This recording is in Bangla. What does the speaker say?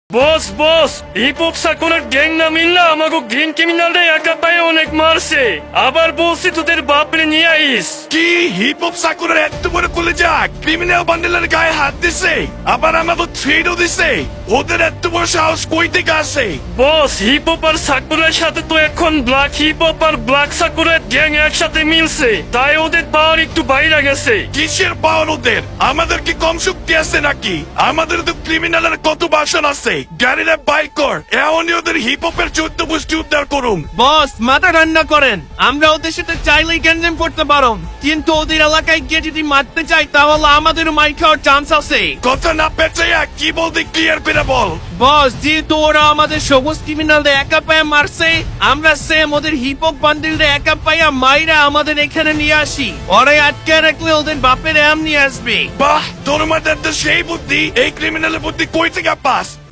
বস বস হিপ হপ সাকুনের গ্যাং না মিললে আমাকে গ্রিন ক্রিমিনালরা একা পায়ে অনেক মারছে। আবার বলছি তোদের বাপরে নিয়ে আইস। কি হিপ হপ সাকুরের এত বড় কলে যাক ক্রিমিনাল বান্ডেলের গায়ে হাত দিছে, আবার আমাকে থ্রেডও দিছে। ওদের এত বড় সাহস কই থেকে আসে? বস হিপ হপ আর সাকুরের সাথে তো এখন ব্ল্যাক হিপ হপ আর ব্ল্যাক সাকুরের গ্যাং একসাথে মিলছে, তাই ওদের পাওয়ার একটু বাইরে গেছে। কিসের পাওয়ার ওদের? আমাদের কি কম শক্তি আছে নাকি? আমাদের তো ক্রিমিনালের কত বাসন আছে। গাড়িরা বাইক কর, এমনই ওদের হিপ হপের 14 গোষ্ঠী উদ্ধার করুম। বস মাথা ঠান্ডা করেন, আমরা ওদের সাথে চাইলেই গ্যাঞ্জাম করতে পারো, কিন্তু ওদের এলাকায় গিয়ে যদি মারতে চাই তাহলে আমাদেরও মাই খাওয়ার চান্স আছে। কথা না পেঁচাইয়া কি বলতে ক্লিয়ার করে বল। বস যেহেতু ওরা আমাদের সবুজ ক্রিমিনালদের একা পায়ে মারছে, আমরা সেম ওদের হিপ হপ বান্ডিলদের একা পাইয়া মাইরা আমাদের এখানে নিয়ে আসি। ওরাই আটকে রাখলে ওদের বাপের এম নিয়ে আসবে। বাহ, তোর মাথার তো সেই বুদ্ধি। এই ক্রিমিনালের বুদ্ধি কই থেকে পাস?